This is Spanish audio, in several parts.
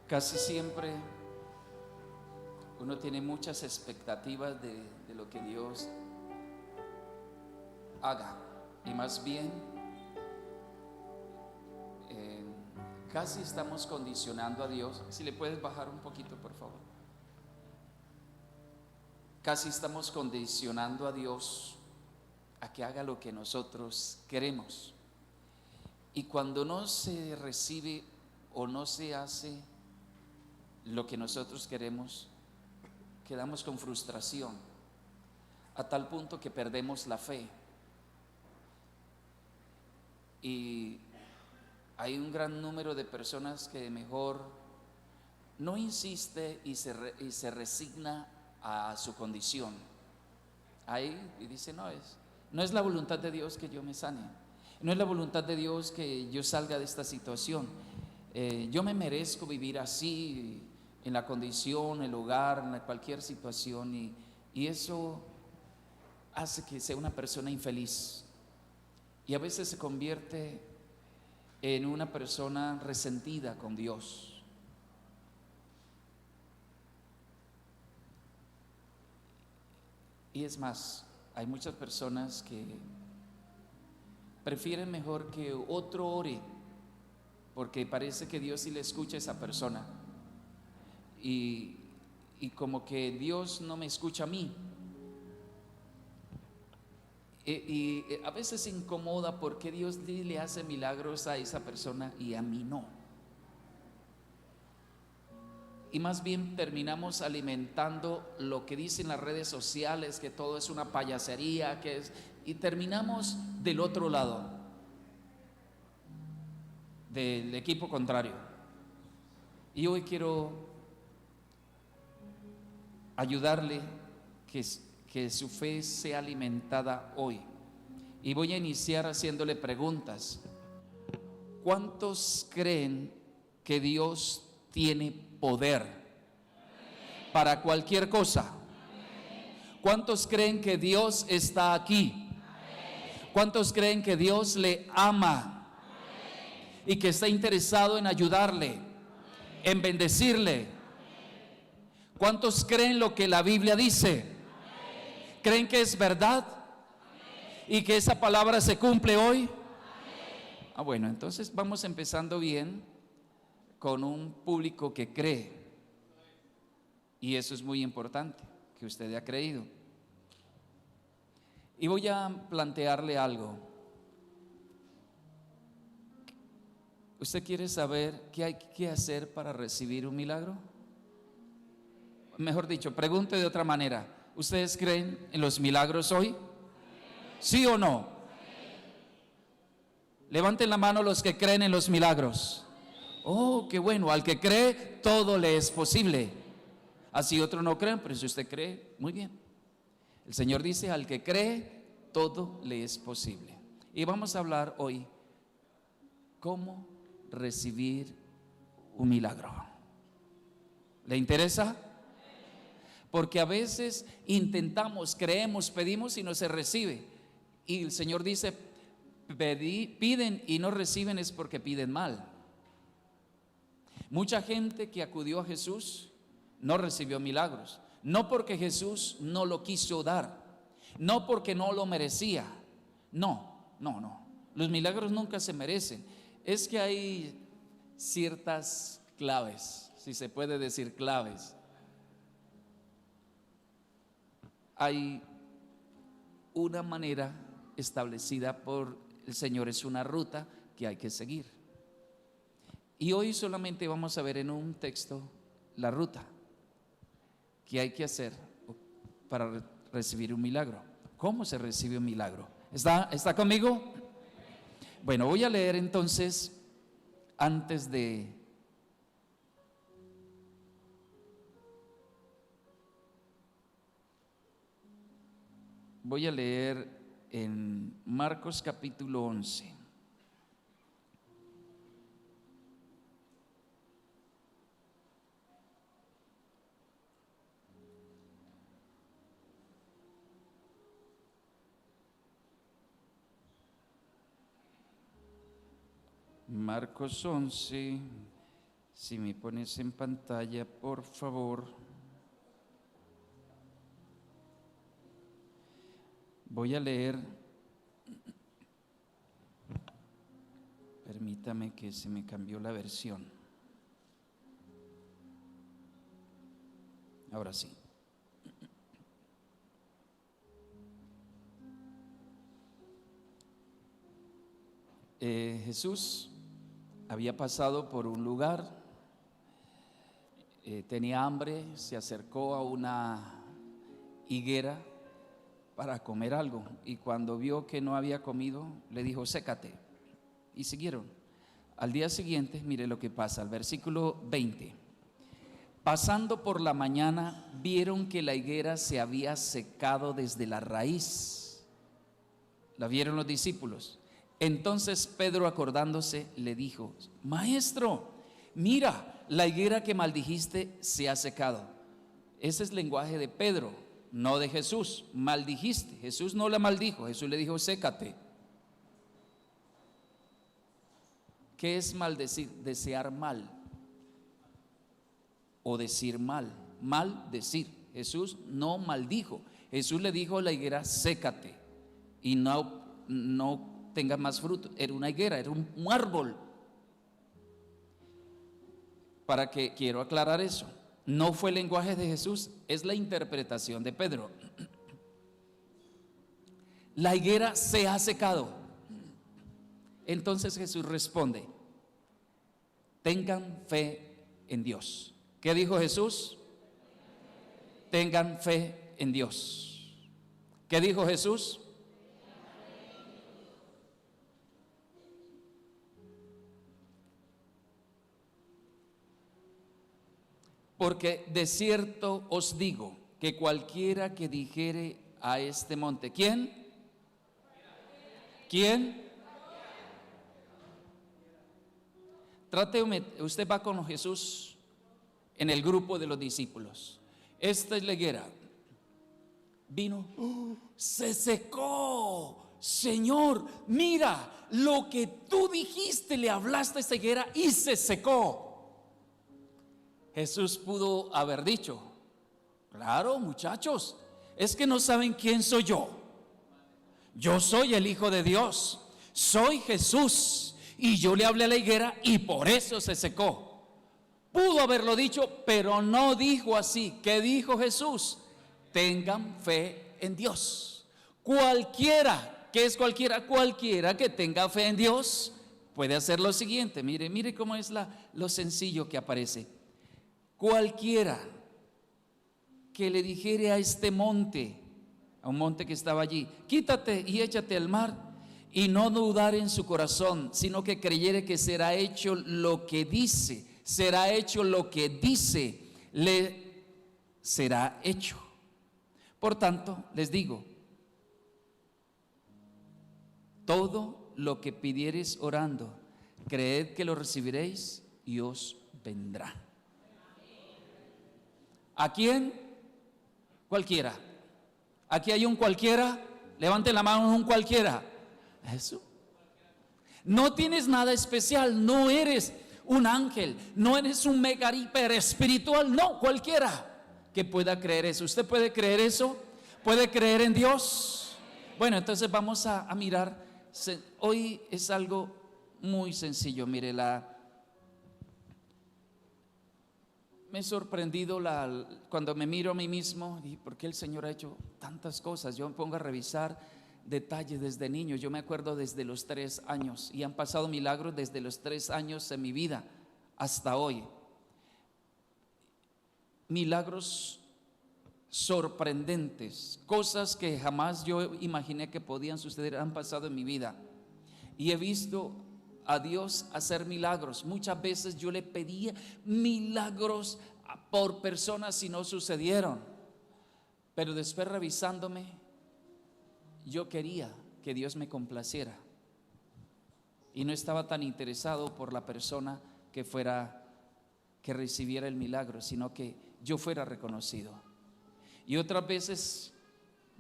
Casi siempre uno tiene muchas expectativas de lo que Dios haga, y más bien casi estamos condicionando a Dios. Si le puedes bajar un poquito, por favor. Casi estamos condicionando a Dios a que haga lo que nosotros queremos, y cuando no se recibe o no se hace lo que nosotros queremos, quedamos con frustración, a tal punto que perdemos la fe. Y hay un gran número de personas que mejor no insiste y se resigna a su condición. Ahí y dice, no es la voluntad de Dios que yo me sane, no es la voluntad de Dios que yo salga de esta situación. Yo me merezco vivir así, en la condición, el hogar, en cualquier situación, y eso hace que sea una persona infeliz, y a veces se convierte en una persona resentida con Dios. Y es más, hay muchas personas que prefieren mejor que otro ore, porque parece que Dios sí le escucha a esa persona, y como que Dios no me escucha a mí. Y a veces se incomoda porque Dios le hace milagros a esa persona y a mí no. Y más bien terminamos alimentando lo que dicen las redes sociales, que todo es una payasería, y terminamos del otro lado, del equipo contrario. Y hoy quiero ayudarle que su fe sea alimentada hoy. Y voy a iniciar haciéndole preguntas. ¿Cuántos creen que Dios tiene poder para cualquier cosa? ¿Cuántos creen que Dios está aquí? ¿Cuántos creen que Dios le ama y que está interesado en ayudarle, en bendecirle? ¿Cuántos creen lo que la Biblia dice? ¿Creen que es verdad y que esa palabra se cumple hoy? Bueno, entonces vamos empezando bien con un público que cree, y eso es muy importante, que usted haya creído. Y voy a plantearle algo. ¿Usted quiere saber qué hay que hacer para recibir un milagro? Mejor dicho, pregunte de otra manera: ¿ustedes creen en los milagros hoy? ¿Sí o no? Levanten la mano los que creen en los milagros. Oh, qué bueno, al que cree todo le es posible. Así otros no creen, pero si usted cree, muy bien. El Señor dice, al que cree todo le es posible. Y vamos a hablar hoy cómo recibir un milagro. ¿Le interesa? Porque a veces intentamos, creemos, pedimos y no se recibe. Y el Señor dice, piden y no reciben es porque piden mal. Mucha gente que acudió a Jesús no recibió milagros, no porque Jesús no lo quiso dar, no porque no lo merecía. No. Los milagros nunca se merecen. Es que hay ciertas claves, si se puede decir claves. Hay una manera establecida por el Señor, es una ruta que hay que seguir. Y hoy solamente vamos a ver en un texto la ruta que hay que hacer para recibir un milagro. ¿Cómo se recibe un milagro? ¿Está conmigo? Bueno, voy a leer entonces, voy a leer en Marcos capítulo 11. Marcos 11, si me pones en pantalla, por favor. Voy a leer, permítame que se me cambió la versión. Ahora sí. Jesús había pasado por un lugar, tenía hambre, se acercó a una higuera para comer algo, y cuando vio que no había comido, le dijo: sécate, y siguieron. Al día siguiente, mire lo que pasa, al versículo 20: pasando por la mañana, vieron que la higuera se había secado desde la raíz. La vieron los discípulos. Entonces Pedro, acordándose, le dijo: Maestro, mira, la higuera que maldijiste se ha secado. Ese es el lenguaje de Pedro, no de Jesús. Maldijiste. Jesús no la maldijo, Jesús le dijo: sécate. ¿Qué es maldecir? Desear mal o decir mal. Maldecir. Jesús no maldijo. Jesús le dijo a la higuera: sécate y no tenga más fruto. Era una higuera, era un árbol. Para que quiero aclarar eso. No fue el lenguaje de Jesús, es la interpretación de Pedro. La higuera se ha secado. Entonces Jesús responde: tengan fe en Dios. ¿Qué dijo Jesús? Tengan fe en Dios. ¿Qué dijo Jesús? Porque de cierto os digo que cualquiera que dijere a este monte, ¿quién? ¿Quién? Usted va con Jesús en el grupo de los discípulos. Esta es la higuera. Vino, se secó. Señor, mira, lo que tú dijiste, le hablaste a esta higuera y se secó. Jesús pudo haber dicho: claro, muchachos, es que no saben quién soy yo. Yo soy el Hijo de Dios, soy Jesús, y yo le hablé a la higuera y por eso se secó. Pudo haberlo dicho, pero no dijo así. ¿Qué dijo Jesús? Tengan fe en Dios. Cualquiera, ¿qué es cualquiera? Cualquiera que tenga fe en Dios puede hacer lo siguiente. Mire cómo es lo sencillo que aparece. Cualquiera que le dijere a este monte, a un monte que estaba allí: quítate y échate al mar, y no dudar en su corazón, sino que creyere que será hecho lo que dice, le será hecho. Por tanto, les digo, todo lo que pidiereis orando, creed que lo recibiréis y os vendrá. ¿A quién? Cualquiera. Aquí hay un cualquiera. Levanten la mano, un cualquiera. Eso. No tienes nada especial. No eres un ángel. No eres un mega hiper espiritual. No, cualquiera que pueda creer eso. ¿Usted puede creer eso? ¿Puede creer en Dios? Bueno, entonces vamos a mirar. Hoy es algo muy sencillo. Mire, me he sorprendido cuando me miro a mí mismo y por qué el Señor ha hecho tantas cosas. Yo me pongo a revisar detalles desde niño. Yo me acuerdo desde los 3 años y han pasado milagros desde los 3 años en mi vida hasta hoy. Milagros sorprendentes, cosas que jamás yo imaginé que podían suceder, han pasado en mi vida. Y he visto a Dios hacer milagros. Muchas veces yo le pedía milagros por personas y no sucedieron, pero después, revisándome, yo quería que Dios me complaciera y no estaba tan interesado por la persona que recibiera el milagro, sino que yo fuera reconocido. Y otras veces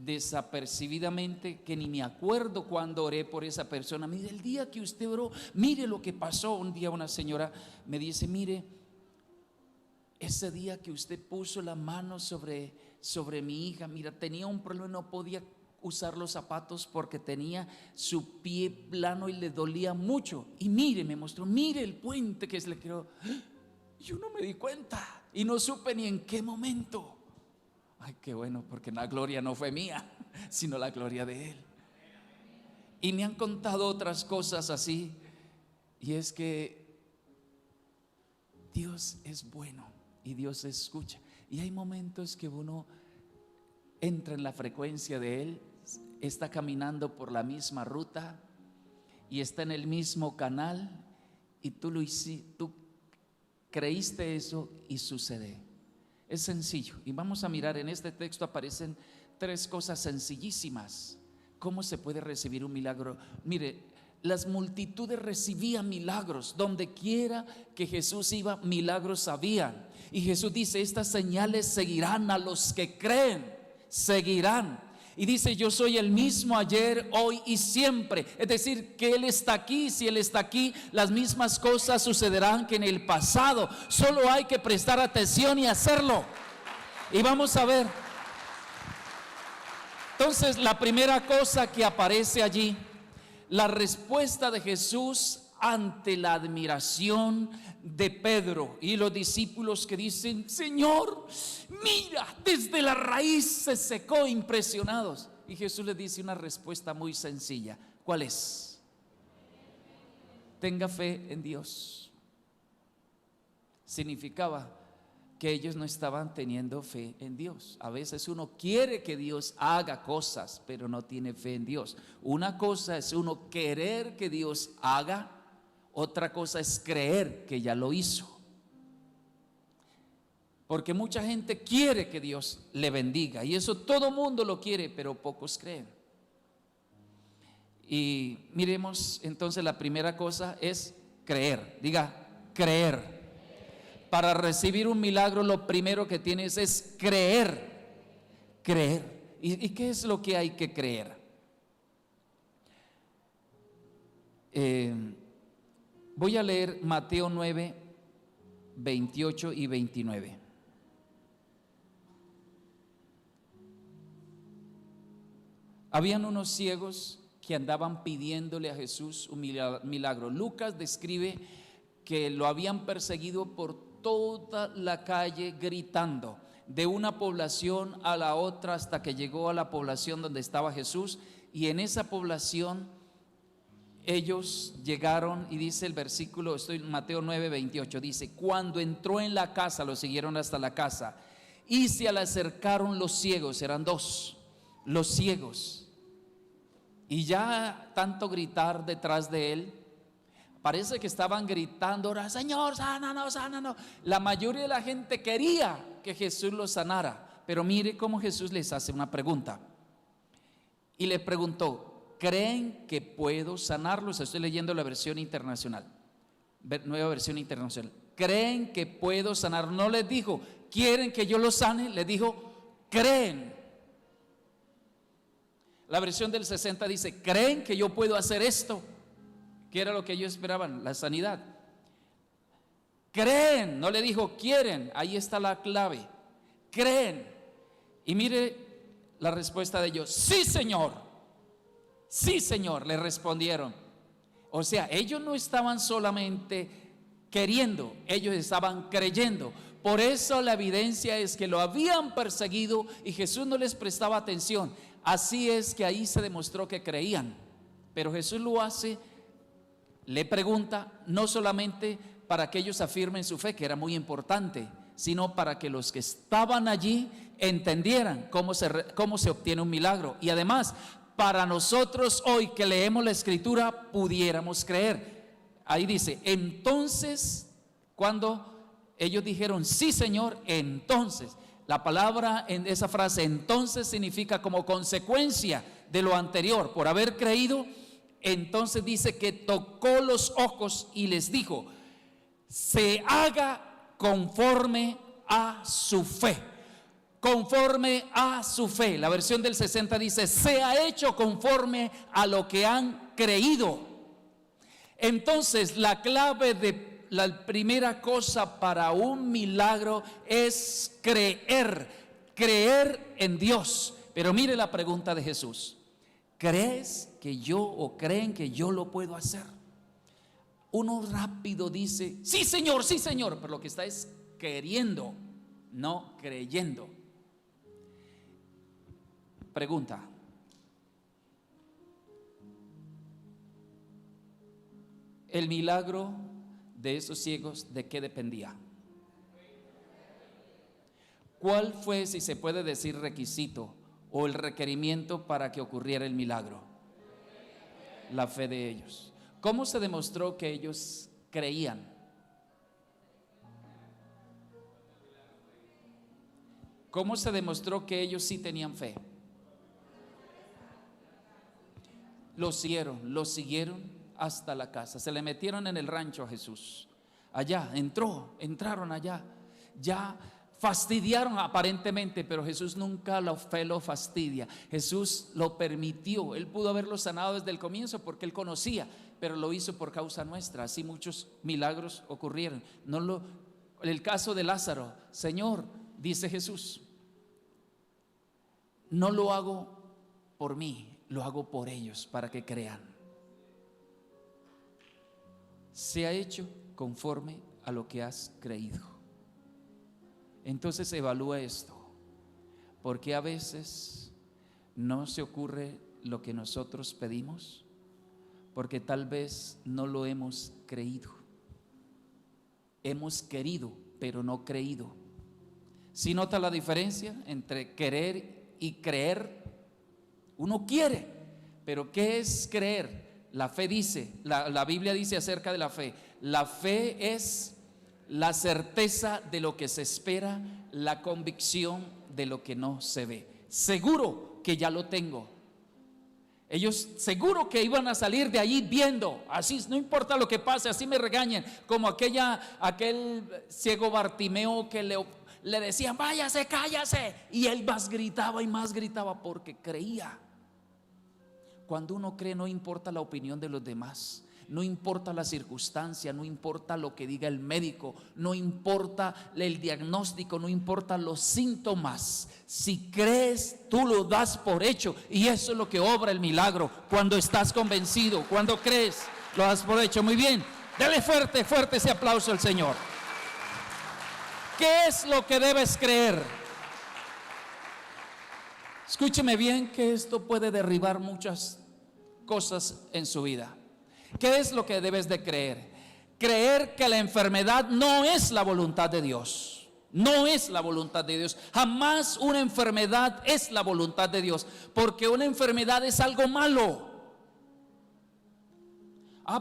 desapercibidamente, que ni me acuerdo cuando oré por esa persona. Me dice, el día que usted oró, mire lo que pasó. Un día una señora me dice, mire, ese día que usted puso la mano sobre mi hija, mira, tenía un problema, no podía usar los zapatos porque tenía su pie plano y le dolía mucho. Y mire, me mostró, mire el puente que se le quedó. Yo no me di cuenta y no supe ni en qué momento. Ay, qué bueno, porque la gloria no fue mía, sino la gloria de Él. Y me han contado otras cosas así, y es que Dios es bueno y Dios escucha. Y hay momentos que uno entra en la frecuencia de Él, está caminando por la misma ruta y está en el mismo canal, y tú creíste eso y sucede. Es sencillo, y vamos a mirar en este texto. Aparecen 3 cosas sencillísimas. ¿Cómo se puede recibir un milagro? Mire, las multitudes recibían milagros. Donde quiera que Jesús iba, milagros habían. Y Jesús dice, estas señales seguirán a los que creen, seguirán. Y dice, yo soy el mismo ayer, hoy y siempre. Es decir, que Él está aquí. Si Él está aquí, las mismas cosas sucederán que en el pasado. Solo hay que prestar atención y hacerlo. Y vamos a ver. Entonces, la primera cosa que aparece allí, la respuesta de Jesús ante la admiración de Pedro y los discípulos, que dicen, Señor, mira, desde la raíz se secó, impresionados. Y Jesús les dice una respuesta muy sencilla. ¿Cuál es? Tenga fe en Dios. Significaba que ellos no estaban teniendo fe en Dios. A veces uno quiere que Dios haga cosas, pero no tiene fe en Dios. Una cosa es uno querer que Dios haga, otra cosa es creer que ya lo hizo. Porque mucha gente quiere que Dios le bendiga, y eso todo mundo lo quiere, pero pocos creen. Y miremos entonces, la primera cosa es creer. Diga, creer. Para recibir un milagro, lo primero que tienes es creer. Creer. ¿Y qué es lo que hay que creer? Voy a leer Mateo 9, 28 y 29. Habían unos ciegos que andaban pidiéndole a Jesús un milagro. Lucas describe que lo habían perseguido por toda la calle, gritando de una población a la otra, hasta que llegó a la población donde estaba Jesús. Y en esa población ellos llegaron, y dice el versículo, estoy en Mateo 9, 28, dice, cuando entró en la casa, lo siguieron hasta la casa, y se le acercaron los ciegos. Eran 2, los ciegos, y ya tanto gritar detrás de él, parece que estaban gritando, ahora, Señor, sánanos, sánanos. La mayoría de la gente quería que Jesús los sanara, pero mire cómo Jesús les hace una pregunta. Y le preguntó, ¿creen que puedo sanarlos? Estoy leyendo la versión internacional, nueva versión internacional. ¿Creen que puedo sanar? No les dijo, ¿quieren que yo los sane? Les dijo, ¿creen? La versión del 60 dice, ¿creen que yo puedo hacer esto? ¿Qué era lo que ellos esperaban? La sanidad. Creen, no le dijo quieren. Ahí está la clave. Creen. Y mire la respuesta de ellos. Sí, Señor. Sí, Señor, le respondieron. O sea, ellos no estaban solamente queriendo, ellos estaban creyendo. Por eso la evidencia es que lo habían perseguido y Jesús no les prestaba atención. Así es que ahí se demostró que creían. Pero Jesús lo hace, le pregunta, no solamente para que ellos afirmen su fe, que era muy importante, sino para que los que estaban allí entendieran cómo se obtiene un milagro. Y además, para nosotros hoy que leemos la Escritura, pudiéramos creer. Ahí dice, entonces, cuando ellos dijeron, sí, Señor, entonces, la palabra en esa frase, entonces, significa como consecuencia de lo anterior, por haber creído. Entonces dice que tocó los ojos y les dijo, se haga conforme a su fe. conforme a su fe. La versión del 60 dice, se ha hecho conforme a lo que han creído. Entonces, la clave de la primera cosa para un milagro es creer en Dios. Pero mire la pregunta de Jesús: ¿crees que yo, o creen que yo lo puedo hacer? Uno rápido dice, sí Señor, pero lo que está es queriendo, no creyendo. Pregunta: ¿el milagro de esos ciegos de qué dependía? ¿Cuál fue, si se puede decir, requisito o el requerimiento para que ocurriera el milagro? La fe de ellos. ¿Cómo se demostró que ellos creían? ¿Cómo se demostró que ellos sí tenían fe? Lo siguieron hasta la casa. Se le metieron en el rancho a Jesús. Allá, entraron allá. Ya fastidiaron aparentemente, pero Jesús nunca la fe lo fastidia. Jesús lo permitió. Él pudo haberlo sanado desde el comienzo porque él conocía, pero lo hizo por causa nuestra. Así muchos milagros ocurrieron. El caso de Lázaro: Señor, dice Jesús, no lo hago por mí, lo hago por ellos, para que crean. Se ha hecho conforme a lo que has creído. Entonces evalúa esto: ¿por qué a veces no se ocurre lo que nosotros pedimos? Porque tal vez no lo hemos creído. Hemos querido, pero no creído. ¿Sí nota la diferencia entre querer y creer? Uno quiere, pero ¿qué es creer? La fe dice, la Biblia dice acerca de la fe: la fe es la certeza de lo que se espera, la convicción de lo que no se ve. Seguro que ya lo tengo. Ellos seguro que iban a salir de allí viendo, así no importa lo que pase, así me regañen, como aquel ciego Bartimeo que le decían, váyase, cállase, y él más gritaba porque creía. Cuando uno cree, no importa la opinión de los demás, no importa la circunstancia, no importa lo que diga el médico, no importa el diagnóstico, no importa los síntomas. Si crees, tú lo das por hecho, y eso es lo que obra el milagro. Cuando estás convencido, cuando crees, lo das por hecho. Muy bien, dale fuerte ese aplauso al Señor. ¿Qué es lo que debes creer? Escúcheme bien, que esto puede derribar muchas cosas en su vida. ¿Qué es lo que debes de creer? Creer que la enfermedad no es la voluntad de Dios. No es la voluntad de Dios. Jamás una enfermedad es la voluntad de Dios, porque una enfermedad es algo malo.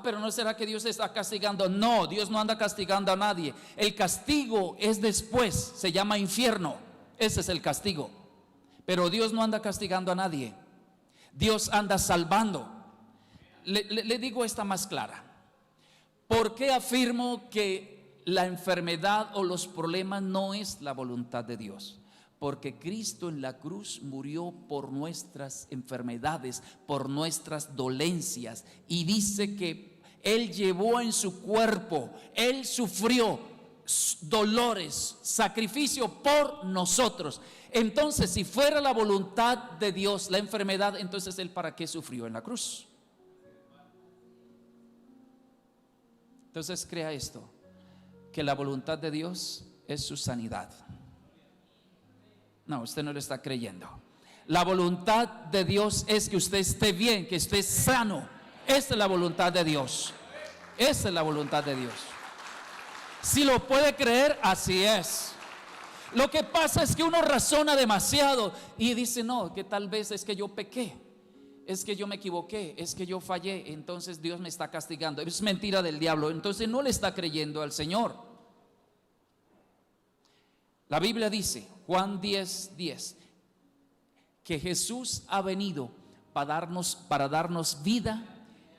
Pero ¿no será que Dios está castigando? No, Dios no anda castigando a nadie. El castigo es después, se llama infierno. Ese es el castigo. Pero Dios no anda castigando a nadie. Dios anda salvando. Le digo esta más clara. ¿Por qué afirmo que la enfermedad o los problemas no es la voluntad de Dios? Porque Cristo en la cruz murió por nuestras enfermedades, por nuestras dolencias, y dice que Él llevó en su cuerpo, Él sufrió dolores, sacrificio por nosotros. Entonces, si fuera la voluntad de Dios la enfermedad, entonces Él ¿para qué sufrió en la cruz? Entonces crea esto, que la voluntad de Dios es su sanidad. No, usted no lo está creyendo. La voluntad de Dios es que usted esté bien, que esté sano. Esa es la voluntad de Dios. Esa es la voluntad de Dios. Si lo puede creer, así es. Lo que pasa es que uno razona demasiado y dice, no, que tal vez es que yo pequé, es que yo me equivoqué, es que yo fallé, entonces Dios me está castigando. Es mentira del diablo. Entonces no le está creyendo al Señor. La Biblia dice, Juan 10:10, que Jesús ha venido para darnos vida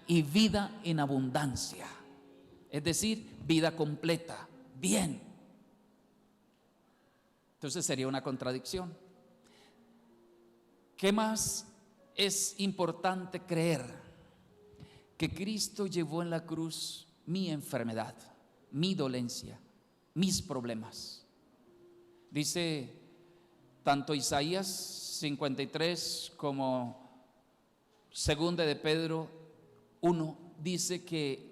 y vida en abundancia. Es decir, vida completa, bien. Entonces sería una contradicción. ¿Qué más es importante creer? Que Cristo llevó en la cruz mi enfermedad, mi dolencia, mis problemas. Dice tanto Isaías 53 como segunda de Pedro 1, dice que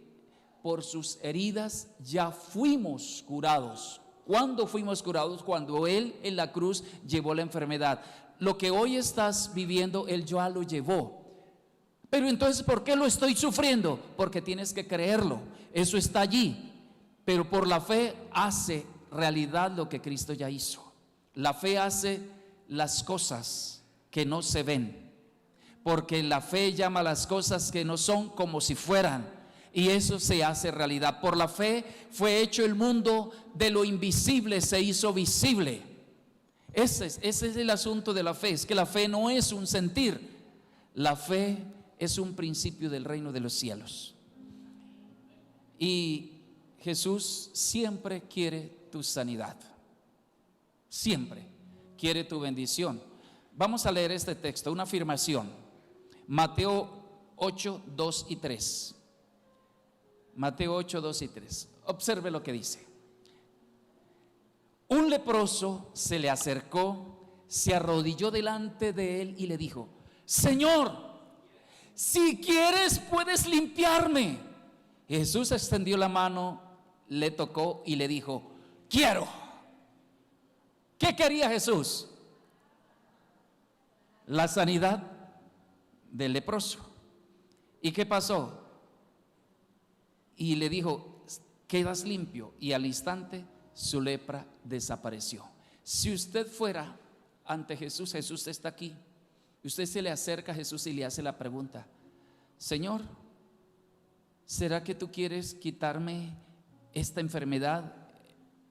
por sus heridas ya fuimos curados. ¿Cuándo fuimos curados? Cuando Él en la cruz llevó la enfermedad. Lo que hoy estás viviendo, Él ya lo llevó. Pero entonces, ¿por qué lo estoy sufriendo? Porque tienes que creerlo. Eso está allí. Pero por la fe hace realidad lo que Cristo ya hizo. La fe hace las cosas que no se ven. Porque la fe llama a las cosas que no son como si fueran. Y eso se hace realidad. Por la fe fue hecho el mundo, de lo invisible se hizo visible. Ese es el asunto de la fe. Es que la fe no es un sentir. La fe es un principio del reino de los cielos. Y Jesús siempre quiere tu sanidad. Siempre quiere tu bendición. Vamos a leer este texto, una afirmación. Mateo 8, 2 y 3. Mateo 8, 2 y 3. Observe lo que dice. Un leproso se le acercó, se arrodilló delante de él y le dijo: Señor, si quieres puedes limpiarme. Jesús extendió la mano, le tocó y le dijo: quiero. ¿Qué quería Jesús? La sanidad del leproso. ¿Y qué pasó? Y le dijo: quedas limpio. Y al instante su lepra desapareció. Si usted fuera ante Jesús, Jesús está aquí. Usted se le acerca a Jesús y le hace la pregunta: Señor, ¿será que tú quieres quitarme esta enfermedad,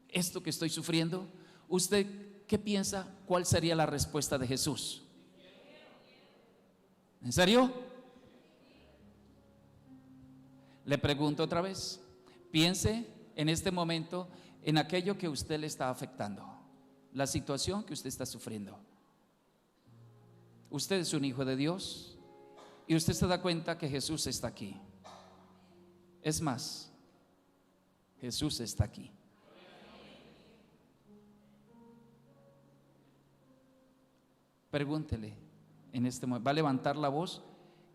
esto que estoy sufriendo? ¿Usted qué piensa? ¿Cuál sería la respuesta de Jesús? ¿En serio? Le pregunto otra vez. Piense en este momento en aquello que usted le está afectando, la situación que usted está sufriendo. Usted es un hijo de Dios y usted se da cuenta que Jesús está aquí. Es más, Jesús está aquí. Pregúntele en este momento. Va a levantar la voz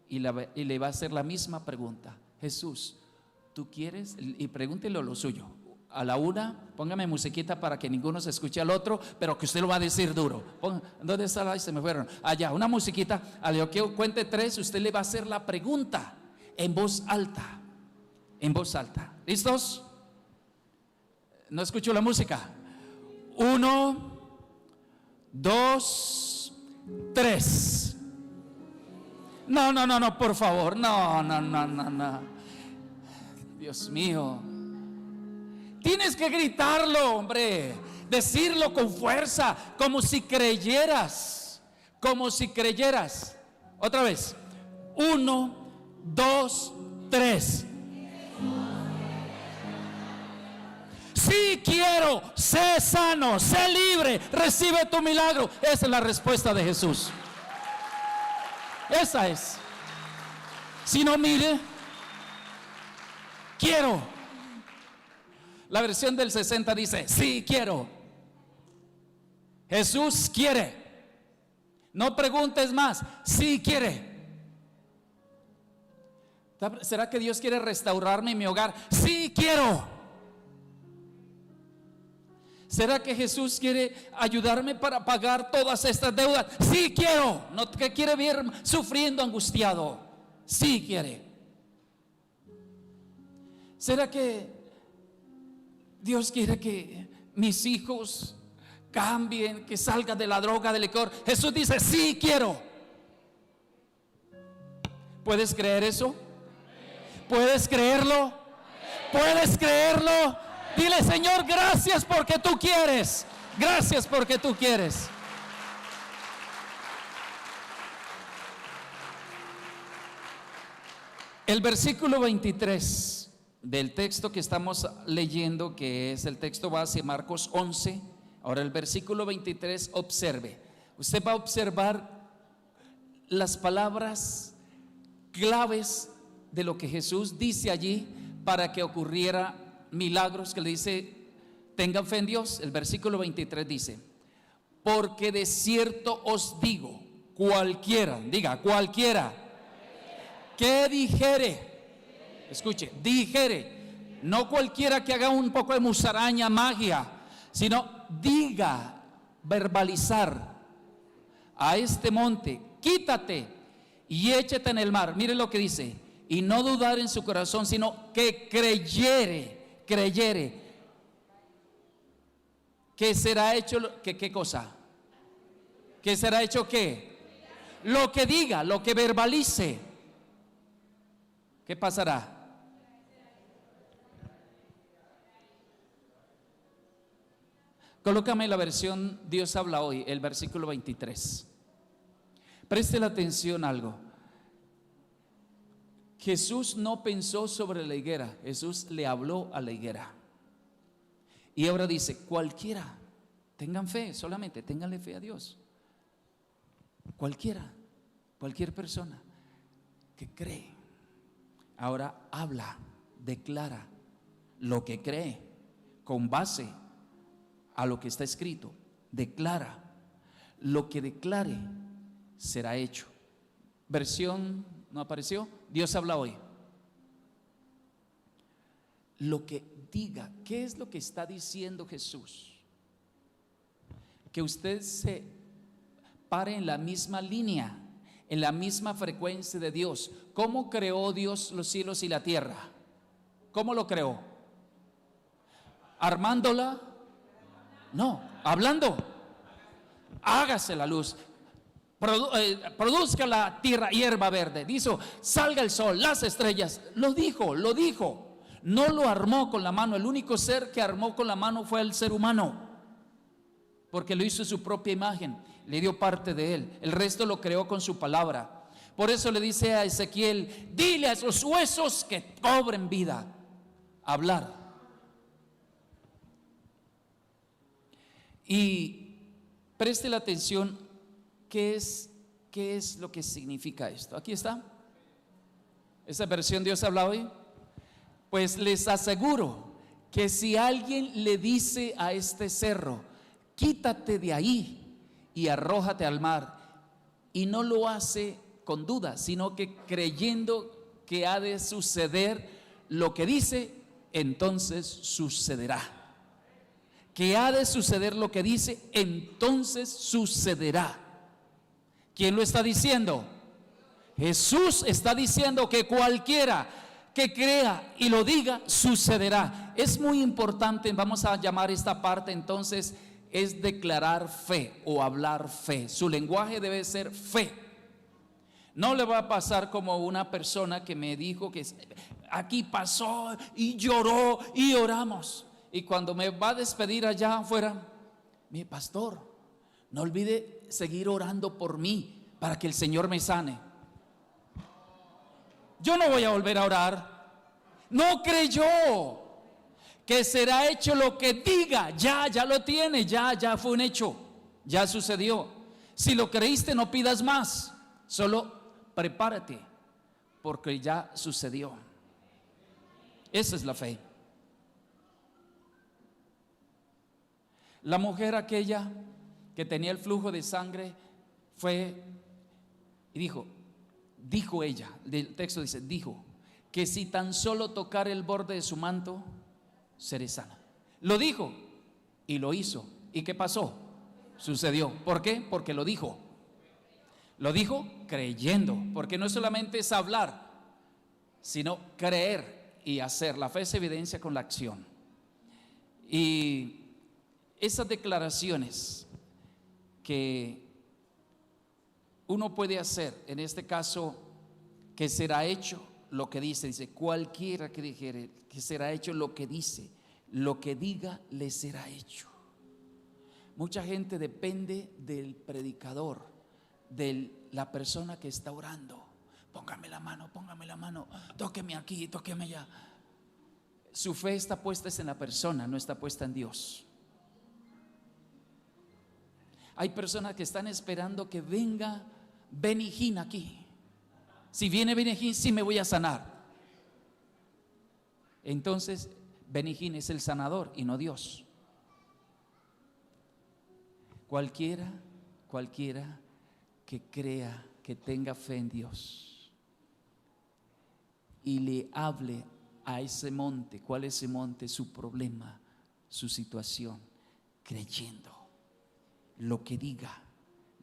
y le va a hacer la misma pregunta: Jesús, ¿tú quieres? Y pregúntele lo suyo. A la una, póngame musiquita para que ninguno se escuche al otro, pero que usted lo va a decir duro. ¿Dónde está? Ahí se me fueron. Allá, una musiquita. A lo que cuente tres, usted le va a hacer la pregunta en voz alta. En voz alta. ¿Listos? No escucho la música. 1, 2, 3. No, por favor. No. Dios mío. Tienes que gritarlo, hombre. Decirlo con fuerza, como si creyeras. Como si creyeras. Otra vez. 1, 2, 3. Sí quiero, sé sano, sé libre, recibe tu milagro. Esa es la respuesta de Jesús. Esa es. Si no, mire, quiero. La versión del 60 dice: sí quiero. Jesús quiere. No preguntes más, sí quiere. ¿Será que Dios quiere restaurarme en mi hogar? Sí quiero. ¿Será que Jesús quiere ayudarme para pagar todas estas deudas? Sí quiero. No que quiere ver sufriendo, angustiado. Sí quiere. ¿Será que Dios quiere que mis hijos cambien, que salgan de la droga, del licor? Jesús dice: sí quiero. ¿Puedes creer eso? ¿Puedes creerlo? ¿Puedes creerlo? Dile: Señor, gracias porque tú quieres. Gracias porque tú quieres. El versículo 23 del texto que estamos leyendo, que es el texto base, Marcos 11, Ahora el versículo 23, observe. Usted va a observar las palabras claves de lo que Jesús dice allí para que ocurriera milagros, que le dice, tengan fe en Dios. El versículo 23 dice, porque de cierto os digo, cualquiera, diga, cualquiera, que dijere, escuche, dijere, no cualquiera que haga un poco de musaraña, magia, sino diga, verbalizar a este monte, quítate y échate en el mar. Mire lo que dice, y no dudar en su corazón, sino que creyere, que será hecho, que qué cosa, que será hecho qué, lo que diga, lo que verbalice, ¿qué pasará? Colócame la versión Dios habla hoy, el versículo 23. Preste la atención a algo. Jesús no pensó sobre la higuera, Jesús le habló a la higuera. Y ahora dice, cualquiera, tengan fe, solamente ténganle fe a Dios. Cualquiera, cualquier persona que cree, ahora habla, declara lo que cree con base a lo que está escrito, declara, lo que declare será hecho. Versión, ¿no apareció? Dios habla hoy. Lo que diga, ¿qué es lo que está diciendo Jesús? Que usted se pare en la misma línea, en la misma frecuencia de Dios. ¿Cómo creó Dios los cielos y la tierra? ¿Cómo lo creó? ¿Armándola? No, hablando. Hágase la luz, produzca la tierra hierba verde. Dijo, salga el sol, las estrellas. Lo dijo. No lo armó con la mano. El único ser que armó con la mano fue el ser humano, porque lo hizo en su propia imagen, le dio parte de él. El resto lo creó con su palabra. Por eso le dice a Ezequiel, dile a esos huesos que cobren vida. Hablar. Y preste la atención, ¿qué es lo que significa esto? Aquí está. Esta versión Dios habla hoy. Pues les aseguro que si alguien le dice a este cerro, quítate de ahí y arrójate al mar, y no lo hace con duda, sino que creyendo que ha de suceder lo que dice, entonces sucederá. Que ha de suceder lo que dice, entonces sucederá. ¿Quién lo está diciendo? Jesús está diciendo que cualquiera que crea y lo diga, sucederá. Es muy importante, vamos a llamar esta parte entonces, es declarar fe o hablar fe. Su lenguaje debe ser fe. No le va a pasar como una persona que me dijo que aquí pasó y lloró y oramos. Y cuando me va a despedir allá afuera, mi pastor, no olvide seguir orando por mí para que el Señor me sane. Yo no voy a volver a orar. No creyó que será hecho lo que diga. Ya lo tiene, ya fue un hecho, ya sucedió. Si lo creíste, no pidas más, solo prepárate, porque ya sucedió. Esa es la fe. La mujer aquella que tenía el flujo de sangre fue y dijo ella, el texto dice, dijo que si tan solo tocar el borde de su manto, seré sana. Lo dijo y lo hizo. ¿Y qué pasó? Sucedió. ¿Por qué? Porque lo dijo. Lo dijo creyendo, porque no solamente es hablar, sino creer y hacer. La fe se evidencia con la acción. Y esas declaraciones que uno puede hacer, en este caso, que será hecho lo que dice cualquiera que dijere, que será hecho lo que dice, lo que diga le será hecho. Mucha gente depende del predicador, de la persona que está orando. Póngame la mano, tóqueme aquí, tóqueme allá. Su fe está puesta en la persona, no está puesta en Dios. Hay personas que están esperando que venga Benny Hinn aquí. Si viene Benny Hinn, sí me voy a sanar. Entonces, Benny Hinn es el sanador y no Dios. Cualquiera que crea, que tenga fe en Dios y le hable a ese monte. ¿Cuál es ese monte? Su problema, su situación, creyendo. Lo que diga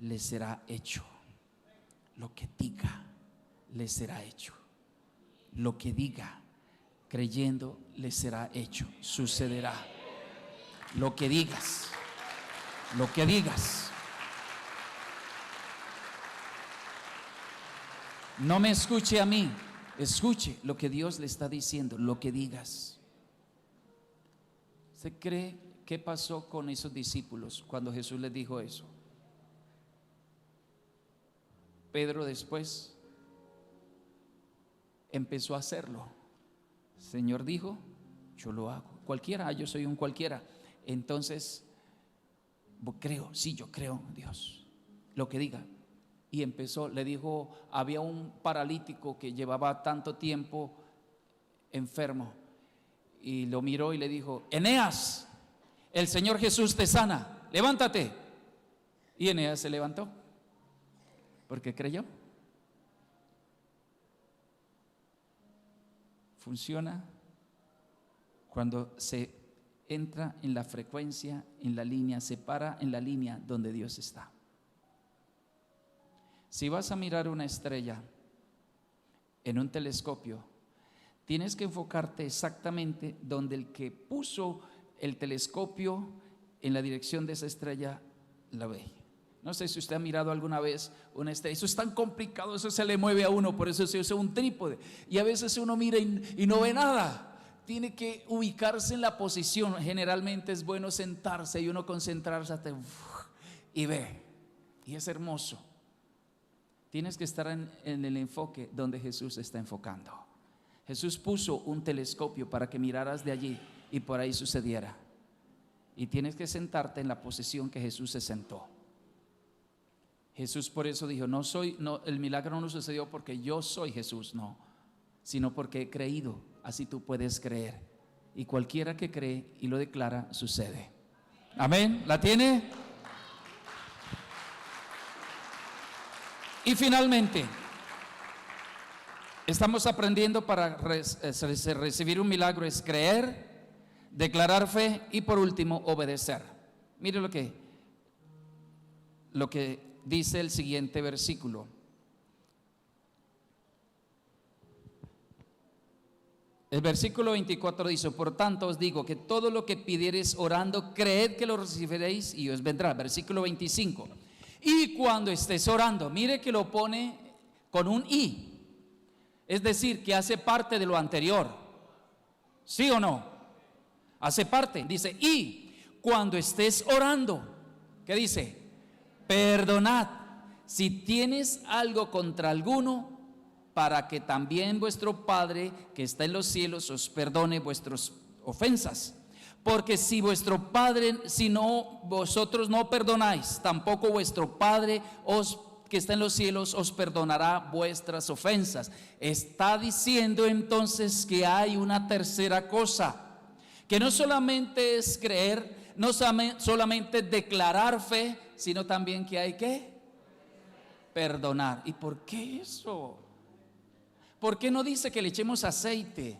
le será hecho. Lo que diga le será hecho. Lo que diga creyendo le será hecho. Sucederá. Lo que digas. Lo que digas. No me escuche a mí. Escuche lo que Dios le está diciendo. Lo que digas. ¿Usted cree qué pasó con esos discípulos cuando Jesús les dijo eso? Pedro después empezó a hacerlo. El Señor dijo, yo lo hago. Cualquiera, yo soy un cualquiera. Entonces, creo, sí, yo creo en Dios. Lo que diga. Y empezó, le dijo, había un paralítico que llevaba tanto tiempo enfermo. Y lo miró y le dijo, Eneas, el Señor Jesús te sana, levántate. Y Eneas se levantó, porque creyó. Funciona cuando se entra en la frecuencia, en la línea, se para en la línea donde Dios está. Si vas a mirar una estrella en un telescopio, tienes que enfocarte exactamente donde el que puso el telescopio en la dirección de esa estrella la ve. No sé si usted ha mirado alguna vez una estrella. Eso es tan complicado, eso se le mueve a uno, por eso se usa un trípode. Y a veces uno mira y no ve nada. Tiene que ubicarse en la posición. Generalmente es bueno sentarse y uno concentrarse hasta, y ve. Y es hermoso. Tienes que estar en el enfoque donde Jesús está enfocando. Jesús puso un telescopio para que miraras de allí y por ahí sucediera. Y tienes que sentarte en la posición que Jesús se sentó. Jesús por eso dijo, el milagro no sucedió porque yo soy Jesús, no, sino porque he creído. Así tú puedes creer. Y cualquiera que cree y lo declara, sucede. Amén. ¿La tiene? Y finalmente, estamos aprendiendo para recibir un milagro es creer, declarar fe y por último obedecer. Mire lo que dice el siguiente versículo. El versículo 24 dice, por tanto os digo que todo lo que pidiereis orando, creed que lo recibiréis y os vendrá. Versículo 25. Y cuando estés orando, mire que lo pone con un y, es decir, que hace parte de lo anterior. ¿Sí o no? Hace parte, dice, y cuando estés orando, ¿qué dice? Perdonad si tienes algo contra alguno, para que también vuestro Padre que está en los cielos os perdone vuestras ofensas. Porque si vuestro Padre, vosotros no perdonáis, tampoco vuestro Padre que está en los cielos os perdonará vuestras ofensas. Está diciendo entonces que hay una tercera cosa, que no solamente es creer, no solamente declarar fe, sino también que hay que perdonar. ¿Y por qué eso? ¿Por qué no dice que le echemos aceite?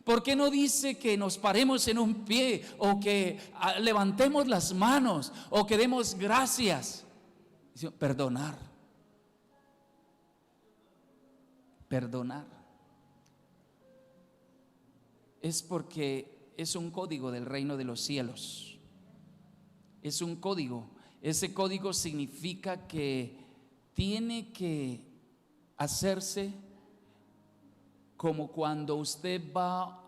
¿Por qué no dice que nos paremos en un pie o que levantemos las manos o que demos gracias? Dice, perdonar. Perdonar. Es porque es un código del reino de los cielos. Es un código. Ese código significa que tiene que hacerse como cuando usted va a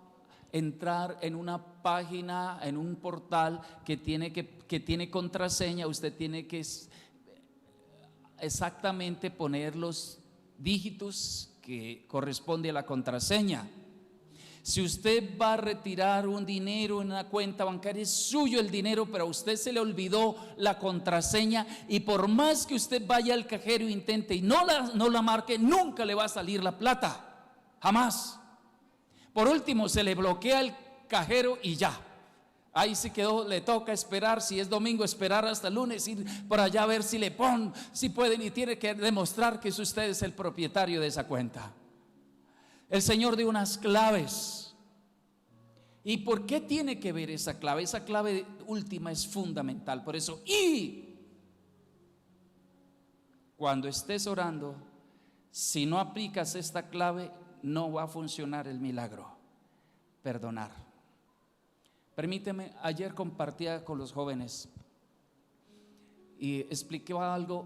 entrar en una página, en un portal que tiene contraseña. Usted tiene que exactamente poner los dígitos que corresponde a la contraseña. Si usted va a retirar un dinero en una cuenta bancaria, es suyo el dinero, pero a usted se le olvidó la contraseña, y por más que usted vaya al cajero e intente y no la marque, nunca le va a salir la plata, jamás. Por último, se le bloquea el cajero y ya, ahí se quedó. Le toca esperar, si es domingo, esperar hasta el lunes, ir por allá a ver si si pueden, y tiene que demostrar que usted es el propietario de esa cuenta. El Señor dio unas claves. ¿Y por qué tiene que ver esa clave? Esa clave última es fundamental. Por eso, y cuando estés orando, si no aplicas esta clave, no va a funcionar el milagro. Perdonar. Permíteme, ayer compartía con los jóvenes y explicaba algo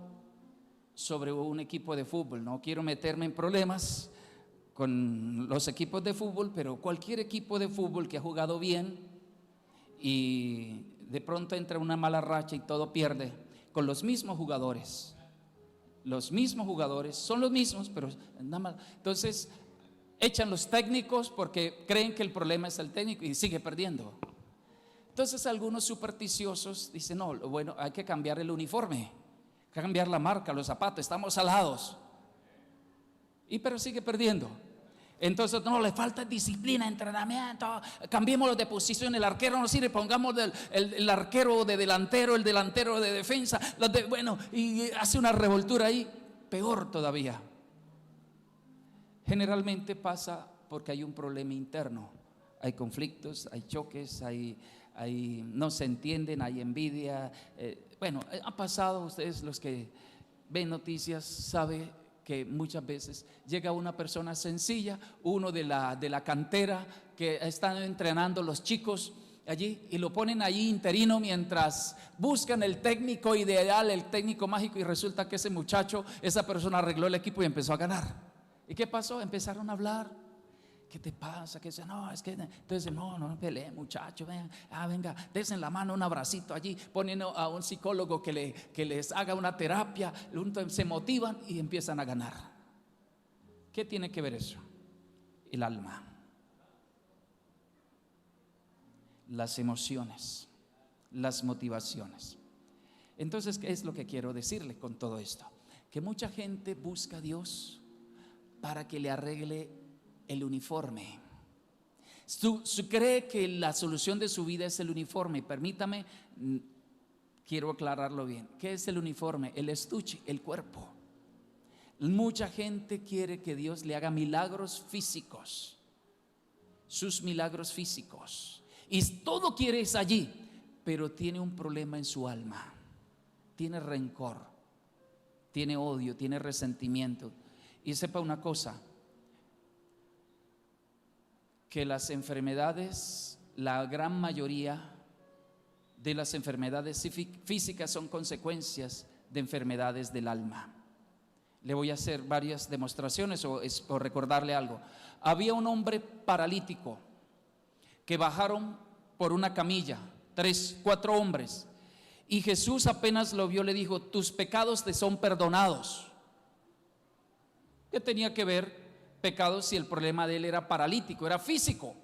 sobre un equipo de fútbol. No quiero meterme en problemas con los equipos de fútbol, pero cualquier equipo de fútbol que ha jugado bien y de pronto entra una mala racha y todo pierde, con los mismos jugadores. Los mismos jugadores son los mismos, pero nada más. Entonces echan los técnicos porque creen que el problema es el técnico y sigue perdiendo. Entonces algunos supersticiosos dicen: no, bueno, hay que cambiar el uniforme, hay que cambiar la marca, los zapatos, estamos salados. Pero sigue perdiendo. Entonces no, le falta disciplina, entrenamiento, cambiémoslo de posición, el arquero no sirve, pongamos el arquero de delantero, el delantero de defensa, y hace una revoltura ahí, peor todavía. Generalmente pasa porque hay un problema interno, hay conflictos, hay choques, no se entienden, hay envidia. Ha pasado, ustedes los que ven noticias saben que muchas veces llega una persona sencilla, uno de la cantera, que están entrenando los chicos allí y lo ponen allí interino mientras buscan el técnico ideal, el técnico mágico, y resulta que ese muchacho, esa persona arregló el equipo y empezó a ganar. ¿Y qué pasó? Empezaron a hablar. ¿Qué te pasa? Que no, es que entonces no peleen, muchacho, venga, desen la mano, un abracito allí, ponen a un psicólogo que les haga una terapia, se motivan y empiezan a ganar. ¿Qué tiene que ver eso? El alma, las emociones, las motivaciones. Entonces, ¿qué es lo que quiero decirle con todo esto? Que mucha gente busca a Dios para que le arregle el uniforme. Cree que la solución de su vida es el uniforme. Permítame, quiero aclararlo bien. ¿Qué es el uniforme? El estuche, el cuerpo. Mucha gente quiere que Dios le haga milagros físicos, sus milagros físicos, y todo quiere es allí, pero tiene un problema en su alma. Tiene rencor, tiene odio, tiene resentimiento. Y sepa una cosa, que las enfermedades, la gran mayoría de las enfermedades físicas son consecuencias de enfermedades del alma. Le voy a hacer varias demostraciones o recordarle algo. Había un hombre paralítico que bajaron por una camilla, 3, 4 hombres, y Jesús apenas lo vio le dijo: tus pecados te son perdonados. ¿Qué tenía que ver pecados si el problema de él era paralítico, era físico?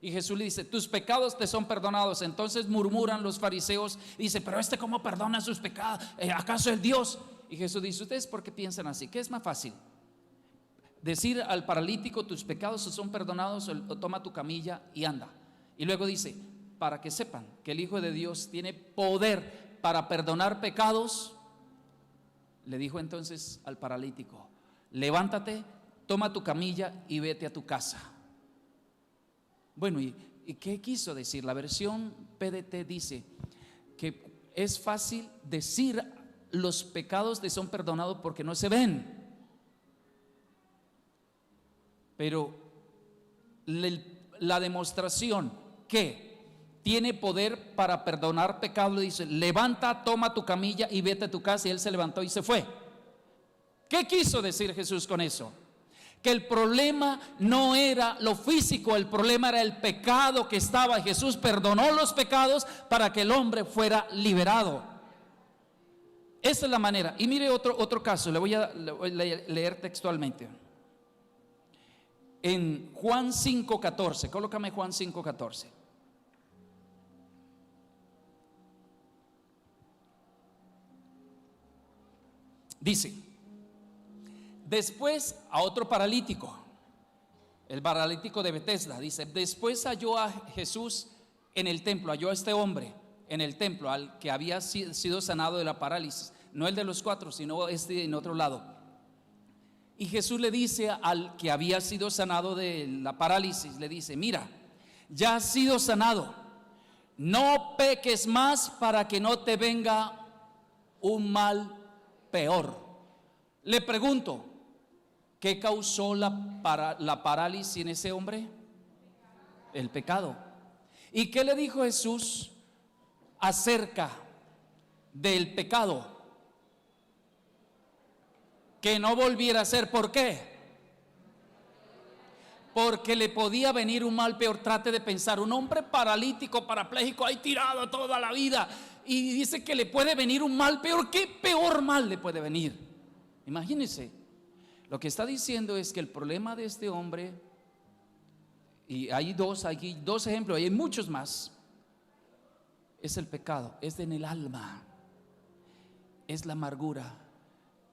Y Jesús le dice: tus pecados te son perdonados. Entonces murmuran los fariseos y dice: pero ¿cómo perdona sus pecados? ¿Acaso es Dios? Y Jesús dice: ¿ustedes por qué piensan así? ¿Qué es más fácil? Decir al paralítico: tus pecados son perdonados, o toma tu camilla y anda. Y luego dice: para que sepan que el Hijo de Dios tiene poder para perdonar pecados. Le dijo entonces al paralítico: levántate, toma tu camilla y vete a tu casa. Bueno, ¿y qué quiso decir? La versión PDT dice que es fácil decir los pecados te son perdonados porque no se ven, pero la demostración que tiene poder para perdonar pecados, le dice: levanta, toma tu camilla y vete a tu casa. Y él se levantó y se fue. ¿Qué quiso decir Jesús con eso? Que el problema no era lo físico, el problema era el pecado que estaba. Jesús perdonó los pecados para que el hombre fuera liberado. Esa es la manera. Y mire otro caso, le voy a leer textualmente. en Juan 5:14. Colócame Juan 5:14. Dice, después a otro paralítico, el paralítico de Betesda, dice, después halló a Jesús en el templo, halló a este hombre en el templo, al que había sido sanado de la parálisis, no el de los 4, sino este en otro lado. Y Jesús le dice al que había sido sanado de la parálisis, le dice, mira, ya has sido sanado, no peques más para que no te venga un mal peor. Le pregunto, ¿qué causó la parálisis en ese hombre? El pecado. ¿Y qué le dijo Jesús acerca del pecado? Que no volviera a ser. ¿Por qué? Porque le podía venir un mal peor. Trate de pensar, un hombre paralítico, parapléjico, ahí tirado toda la vida, y dice que le puede venir un mal peor. ¿Qué peor mal le puede venir? Imagínense. Lo que está diciendo es que el problema de este hombre, y hay dos ejemplos, hay muchos más, es el pecado, es en el alma, es la amargura,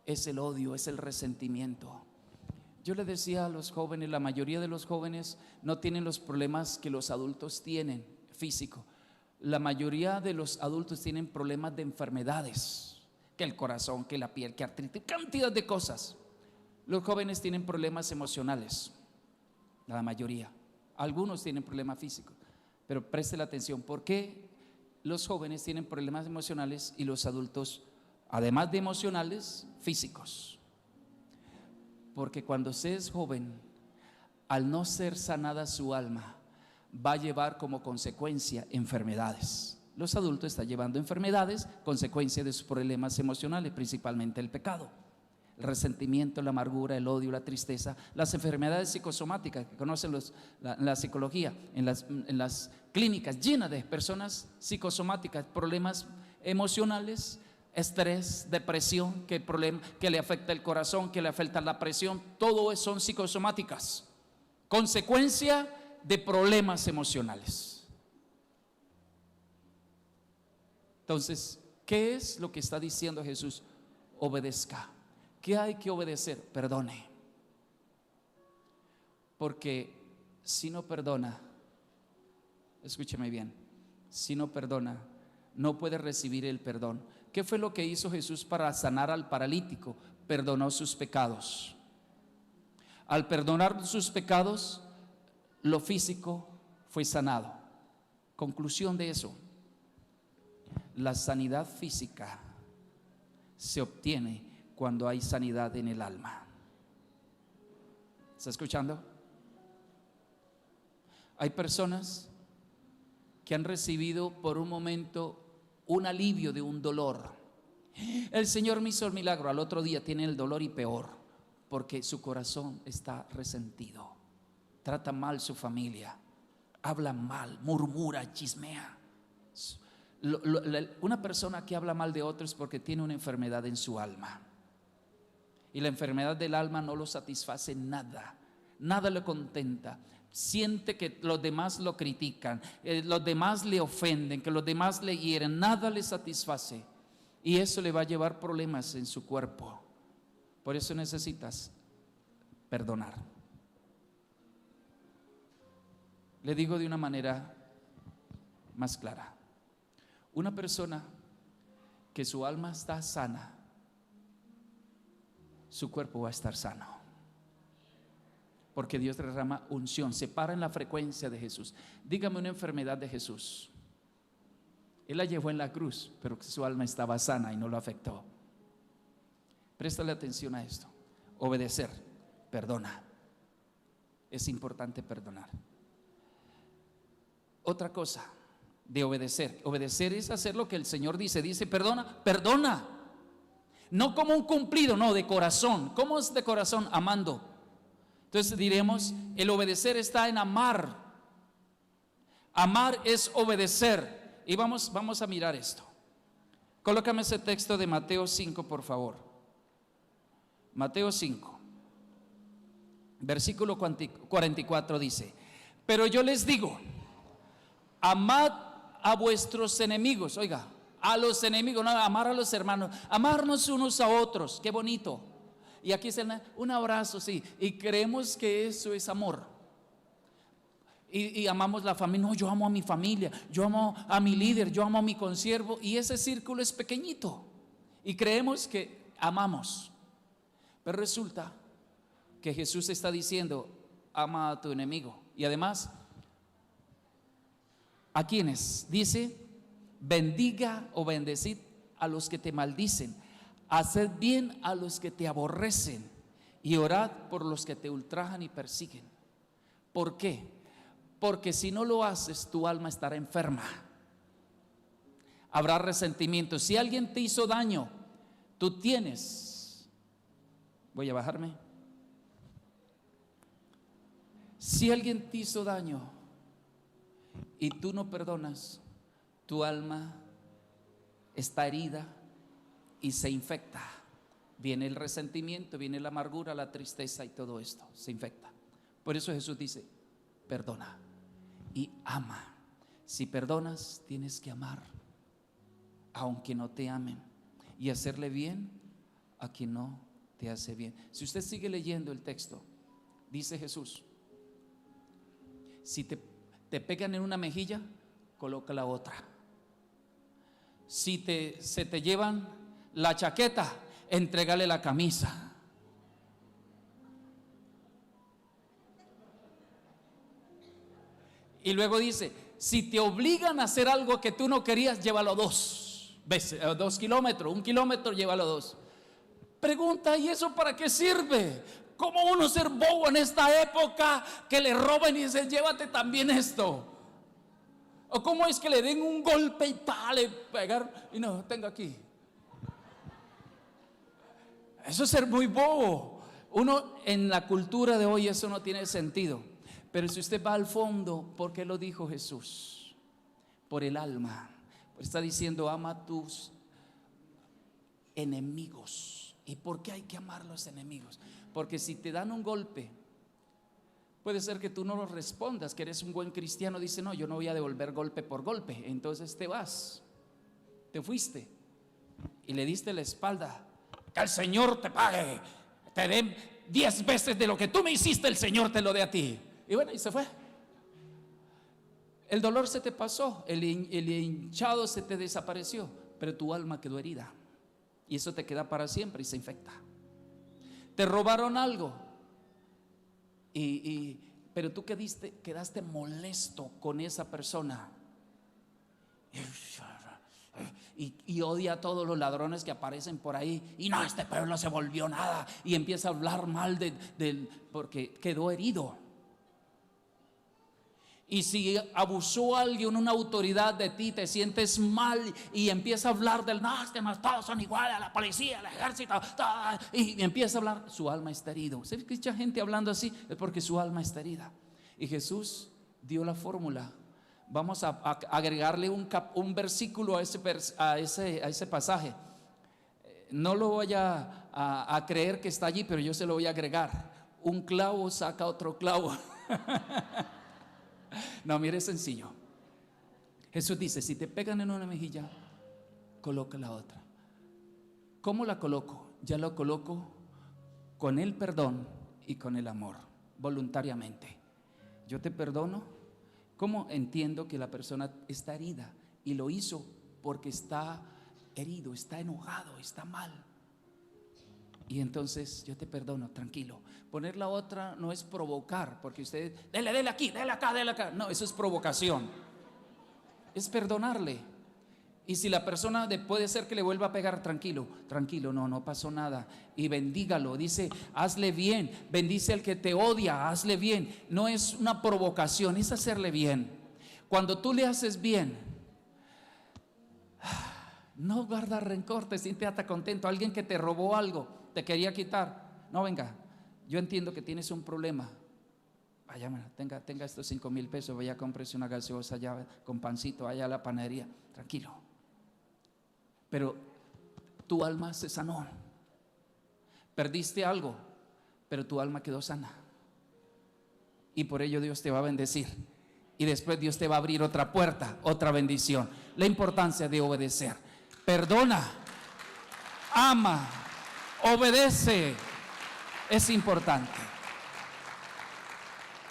es el odio, es el resentimiento. Yo le decía a los jóvenes, la mayoría de los jóvenes no tienen los problemas que los adultos tienen, físico. La mayoría de los adultos tienen problemas de enfermedades, que el corazón, que la piel, que artritis, cantidad de cosas. Los jóvenes tienen problemas emocionales, la mayoría. Algunos tienen problemas físicos, pero preste la atención, ¿por qué los jóvenes tienen problemas emocionales y los adultos, además de emocionales, físicos? Porque cuando se es joven, al no ser sanada su alma, va a llevar como consecuencia enfermedades. Los adultos están llevando enfermedades, consecuencia de sus problemas emocionales, principalmente el pecado, el resentimiento, la amargura, el odio, la tristeza, las enfermedades psicosomáticas que conocen la psicología, en las clínicas llenas de personas psicosomáticas, problemas emocionales, estrés, depresión, que le afecta el corazón, que le afecta la presión, todo eso son psicosomáticas, consecuencia de problemas emocionales. Entonces, ¿qué es lo que está diciendo Jesús? Obedezca. ¿Qué hay que obedecer? Perdone. Porque si no perdona, escúcheme bien, si no perdona, no puede recibir el perdón. ¿Qué fue lo que hizo Jesús para sanar al paralítico? Perdonó sus pecados. Al perdonar sus pecados, lo físico fue sanado. Conclusión de eso: la sanidad física se obtiene cuando hay sanidad en el alma. ¿Está escuchando? Hay personas que han recibido por un momento un alivio de un dolor. El Señor me hizo el milagro, al otro día tiene el dolor y peor, porque su corazón está resentido, trata mal su familia, habla mal, murmura, chismea. Una persona que habla mal de otros porque tiene una enfermedad en su alma, y la enfermedad del alma no lo satisface nada, nada le contenta. Siente que los demás lo critican, los demás le ofenden, que los demás le hieren, nada le satisface, y eso le va a llevar problemas en su cuerpo. Por eso necesitas perdonar. Le digo de una manera más clara: una persona que su alma está sana, su cuerpo va a estar sano, porque Dios derrama unción, se para en la frecuencia de Jesús. Dígame una enfermedad de Jesús. Él la llevó en la cruz, pero su alma estaba sana y no lo afectó. Préstale atención a esto. Obedecer, perdona. Es importante perdonar. Otra cosa de obedecer. Obedecer es hacer lo que el Señor dice. Dice, perdona, perdona. No como un cumplido, no, de corazón. ¿Cómo es de corazón? Amando. Entonces diremos, el obedecer está en amar. Amar es obedecer. Y vamos a mirar esto. Colócame ese texto de Mateo 5, por favor. Mateo 5. Versículo 44 dice: pero yo les digo, amad a vuestros enemigos. Oiga, a los enemigos, no, amar a los hermanos, amarnos unos a otros, qué bonito. Y aquí es un abrazo, sí, y creemos que eso es amor. Y amamos la familia. No, yo amo a mi familia, yo amo a mi líder, yo amo a mi consiervo, y ese círculo es pequeñito y creemos que amamos. Pero resulta que Jesús está diciendo: ama a tu enemigo. Y además, ¿a quiénes? Dice: bendiga o bendecid a los que te maldicen, haced bien a los que te aborrecen, y orad por los que te ultrajan y persiguen. ¿Por qué? Porque si no lo haces, tu alma estará enferma. Habrá resentimiento. Si alguien te hizo daño, tú tienes, voy a bajarme. Si alguien te hizo daño y tú no perdonas, tu alma está herida y se infecta. Viene el resentimiento, viene la amargura, la tristeza y todo esto se infecta. Por eso Jesús dice: perdona y ama. Si perdonas, tienes que amar aunque no te amen, y hacerle bien a quien no te hace bien. Si usted sigue leyendo el texto, dice Jesús: si te pegan en una mejilla, coloca la otra. Si se te llevan la chaqueta, entrégale la camisa. Y luego dice: si te obligan a hacer algo que tú no querías, llévalo 2 veces, 2 kilómetros, 1 kilómetro, llévalo 2. Pregunta: ¿y eso para qué sirve? ¿Cómo uno ser bobo en esta época que le roben y dicen: llévate también esto? ¿O cómo es que le den un golpe y le pegar y no, tenga aquí? Eso es ser muy bobo. Uno, en la cultura de hoy, eso no tiene sentido. Pero si usted va al fondo, ¿por qué lo dijo Jesús? Por el alma. Está diciendo: ama a tus enemigos. ¿Y por qué hay que amar a los enemigos? Porque si te dan un golpe, puede ser que tú no lo respondas, que eres un buen cristiano. Dice: no, yo no voy a devolver golpe por golpe. Entonces te vas, te fuiste y le diste la espalda. Que el Señor te pague, te dé 10 veces de lo que tú me hiciste, el Señor te lo dé a ti. Y bueno, y se fue. El dolor se te pasó, el hinchado se te desapareció, pero tu alma quedó herida, y eso te queda para siempre y se infecta. Te robaron algo, pero tú quedaste molesto con esa persona, y odia a todos los ladrones que aparecen por ahí. Y no, este pueblo se volvió nada, y empieza a hablar mal porque quedó herido. Y si abusó alguien, una autoridad de ti, te sientes mal y empieza a hablar no, todos son iguales, a la policía, al ejército, y empieza a hablar, su alma está herida. ¿Se escucha gente hablando así? Es porque su alma está herida. Y Jesús dio la fórmula. Vamos a agregarle un versículo a ese pasaje. No lo vaya a creer que está allí, pero yo se lo voy a agregar. Un clavo saca otro clavo. No, mire, es sencillo. Jesús dice: si te pegan en una mejilla, coloca la otra. ¿Cómo la coloco? Ya lo coloco con el perdón y con el amor, voluntariamente. Yo te perdono. ¿Cómo entiendo que la persona está herida? Y lo hizo porque está herido, está enojado, está mal. Y entonces yo te perdono, tranquilo. Poner la otra no es provocar, porque usted, dele aquí, dele acá. No, eso es provocación. Es perdonarle. Y si la persona puede ser que le vuelva a pegar, tranquilo, no pasó nada. Y bendígalo, dice: hazle bien, bendice al que te odia, hazle bien. No es una provocación, es hacerle bien. Cuando tú le haces bien, no guarda rencor, te sientes hasta contento. Alguien que te robó algo, te quería quitar, no, venga, yo entiendo que tienes un problema, vaya, tenga estos 5,000 pesos, vaya, cómprese una gaseosa allá con pancito allá a la panadería, tranquilo. Pero tu alma se sanó. Perdiste algo, pero tu alma quedó sana. y por ello Dios te va a bendecir. Y después Dios te va a abrir otra puerta, otra bendición. La importancia de obedecer. Perdona, ama, obedece. Es importante.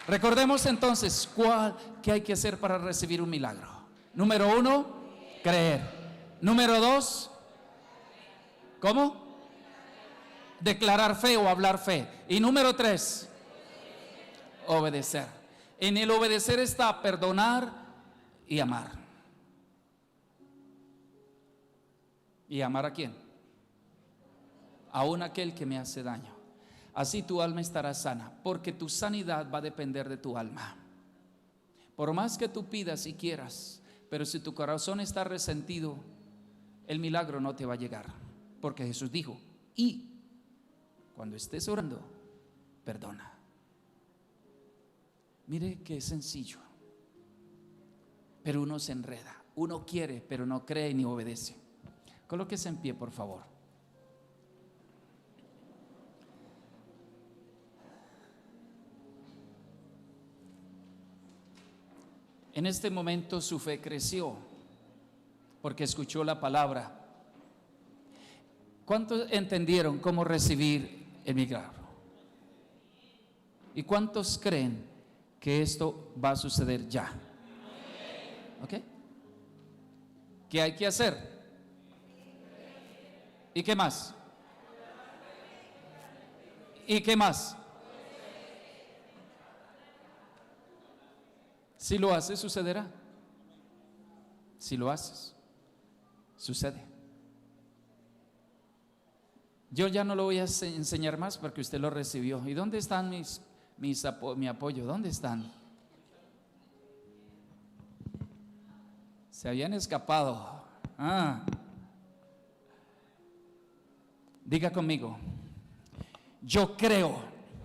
Recordemos entonces qué hay que hacer para recibir un milagro. Número 1, creer. Número 2, ¿cómo? Declarar fe o hablar fe. Y número 3, obedecer. En el obedecer está perdonar y amar. ¿Y amar a quién? Aún aquel que me hace daño. Así tu alma estará sana, porque tu sanidad va a depender de tu alma. Por más que tú pidas y quieras, pero si tu corazón está resentido, el milagro no te va a llegar. Porque Jesús dijo, y cuando estés orando, perdona. Mire que es sencillo, pero uno se enreda. Uno quiere, pero no cree ni obedece. Colóquese en pie, por favor. En este momento su fe creció porque escuchó la palabra. ¿Cuántos entendieron cómo recibir el milagro? ¿Y cuántos creen que esto va a suceder ya? ¿Ok? ¿Qué hay que hacer? ¿Y qué más? ¿Y qué más? Si lo haces, sucederá. Si lo haces, sucede. Yo ya no lo voy a enseñar más porque usted lo recibió. ¿Y dónde están mi apoyo? ¿Dónde están? Se habían escapado. Diga conmigo, yo creo